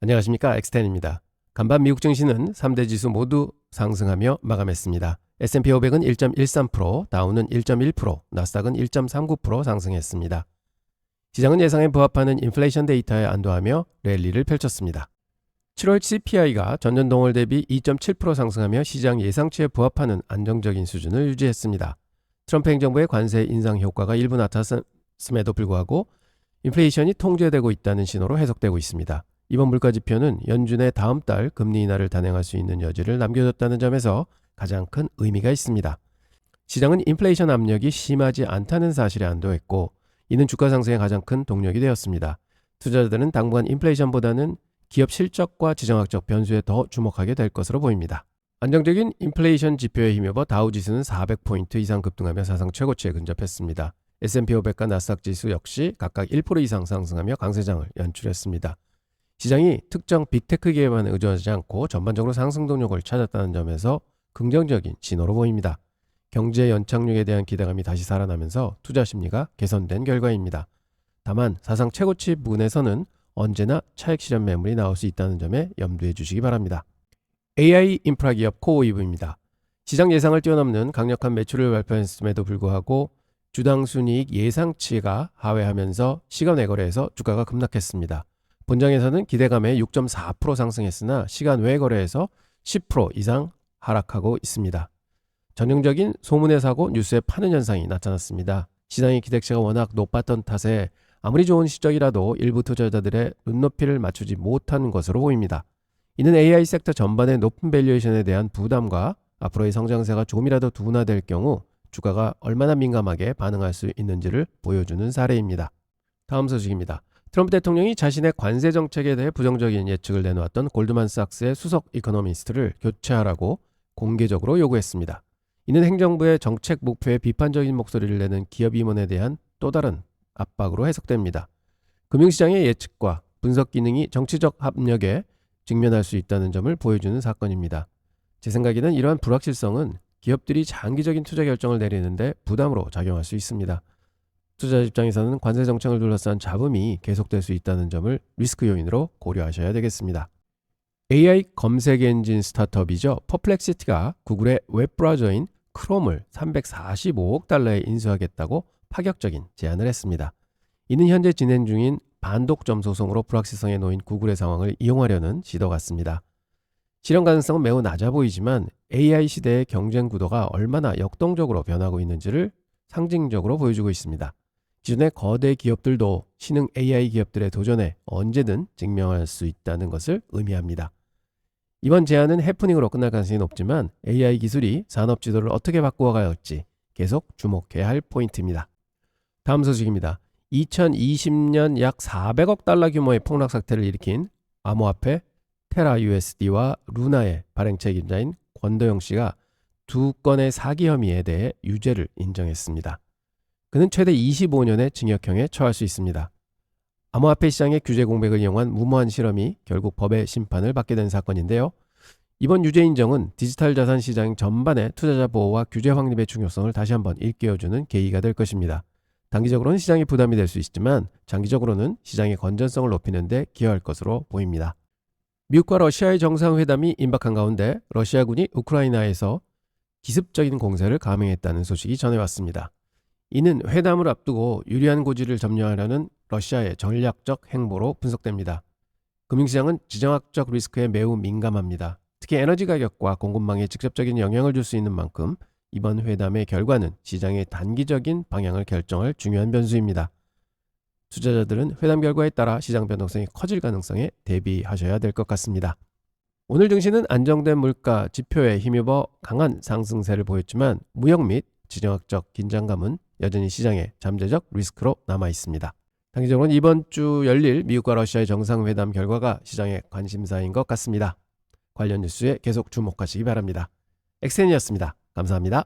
안녕하십니까, 엑스텐입니다. 간밤 미국 증시는 3대 지수 모두 상승하며 마감했습니다. S&P 500은 1.13%, 다우는 1.1%, 나스닥은 1.39% 상승했습니다. 시장은 예상에 부합하는 인플레이션 데이터에 안도하며 랠리를 펼쳤습니다. 7월 CPI가 전년 동월 대비 2.7% 상승하며 시장 예상치에 부합하는 안정적인 수준을 유지했습니다. 트럼프 행정부의 관세 인상 효과가 일부 나타났음에도 불구하고 인플레이션이 통제되고 있다는 신호로 해석되고 있습니다. 이번 물가지표는 연준의 다음 달 금리 인하를 단행할 수 있는 여지를 남겨줬다는 점에서 가장 큰 의미가 있습니다. 시장은 인플레이션 압력이 심하지 않다는 사실에 안도했고, 이는 주가 상승의 가장 큰 동력이 되었습니다. 투자자들은 당분간 인플레이션보다는 기업 실적과 지정학적 변수에 더 주목하게 될 것으로 보입니다. 안정적인 인플레이션 지표에 힘입어 다우지수는 400포인트 이상 급등하며 사상 최고치에 근접했습니다. S&P 500과 나스닥 지수 역시 각각 1% 이상 상승하며 강세장을 연출했습니다. 시장이 특정 빅테크 기업에만 의존하지 않고 전반적으로 상승 동력을 찾았다는 점에서 긍정적인 신호로 보입니다. 경제 연착륙에 대한 기대감이 다시 살아나면서 투자 심리가 개선된 결과입니다. 다만 사상 최고치 부근에서는 언제나 차익 실현 매물이 나올 수 있다는 점에 염두해 주시기 바랍니다. AI 인프라 기업 코오이브입니다. 시장 예상을 뛰어넘는 강력한 매출을 발표했음에도 불구하고 주당 순이익 예상치가 하회하면서 시간 외거래에서 주가가 급락했습니다. 본장에서는 기대감에 6.4% 상승했으나 시간 외 거래에서 10% 이상 하락하고 있습니다. 전형적인 소문에 사고 뉴스에 파는 현상이 나타났습니다. 시장의 기대치가 워낙 높았던 탓에 아무리 좋은 실적이라도 일부 투자자들의 눈높이를 맞추지 못한 것으로 보입니다. 이는 AI 섹터 전반의 높은 밸류에이션에 대한 부담과 앞으로의 성장세가 조금이라도 둔화될 경우 주가가 얼마나 민감하게 반응할 수 있는지를 보여주는 사례입니다. 다음 소식입니다. 트럼프 대통령이 자신의 관세 정책에 대해 부정적인 예측을 내놓았던 골드만삭스의 수석 이코노미스트를 교체하라고 공개적으로 요구했습니다. 이는 행정부의 정책 목표에 비판적인 목소리를 내는 기업 임원에 대한 또 다른 압박으로 해석됩니다. 금융시장의 예측과 분석 기능이 정치적 압력에 직면할 수 있다는 점을 보여주는 사건입니다. 제 생각에는 이러한 불확실성은 기업들이 장기적인 투자 결정을 내리는데 부담으로 작용할 수 있습니다. 투자자 입장에서는 관세 정책을 둘러싼 잡음이 계속될 수 있다는 점을 리스크 요인으로 고려하셔야 되겠습니다. AI 검색 엔진 스타트업이죠. 퍼플렉시티가 구글의 웹브라우저인 크롬을 345억 달러에 인수하겠다고 파격적인 제안을 했습니다. 이는 현재 진행 중인 반독점 소송으로 불확실성에 놓인 구글의 상황을 이용하려는 시도 같습니다. 실현 가능성은 매우 낮아 보이지만 AI 시대의 경쟁 구도가 얼마나 역동적으로 변하고 있는지를 상징적으로 보여주고 있습니다. 기존의 거대 기업들도 신흥 AI 기업들의 도전에 언제든 직면할 수 있다는 것을 의미합니다. 이번 제안은 해프닝으로 끝날 가능성이 높지만 AI 기술이 산업 지도를 어떻게 바꾸어 갈지 계속 주목해야 할 포인트입니다. 다음 소식입니다. 2020년 약 400억 달러 규모의 폭락 사태를 일으킨 암호화폐 테라 USD와 루나의 발행 책임자인 권도영 씨가 두 건의 사기 혐의에 대해 유죄를 인정했습니다. 그는 최대 25년의 징역형에 처할 수 있습니다. 암호화폐 시장의 규제 공백을 이용한 무모한 실험이 결국 법의 심판을 받게 된 사건인데요. 이번 유죄 인정은 디지털 자산 시장 전반의 투자자 보호와 규제 확립의 중요성을 다시 한번 일깨워주는 계기가 될 것입니다. 단기적으로는 시장이 부담이 될 수 있지만 장기적으로는 시장의 건전성을 높이는 데 기여할 것으로 보입니다. 미국과 러시아의 정상회담이 임박한 가운데 러시아군이 우크라이나에서 기습적인 공세를 감행했다는 소식이 전해왔습니다. 이는 회담을 앞두고 유리한 고지를 점령하려는 러시아의 전략적 행보로 분석됩니다. 금융시장은 지정학적 리스크에 매우 민감합니다. 특히 에너지 가격과 공급망에 직접적인 영향을 줄 수 있는 만큼 이번 회담의 결과는 시장의 단기적인 방향을 결정할 중요한 변수입니다. 투자자들은 회담 결과에 따라 시장 변동성이 커질 가능성에 대비하셔야 될 것 같습니다. 오늘 증시는 안정된 물가 지표에 힘입어 강한 상승세를 보였지만 무역 및 지정학적 긴장감은 여전히 시장의 잠재적 리스크로 남아 있습니다. 단기적으로는 이번 주 열릴 미국과 러시아의 정상회담 결과가 시장의 관심사인 것 같습니다. 관련 뉴스에 계속 주목하시기 바랍니다. 엑센이었습니다. 감사합니다.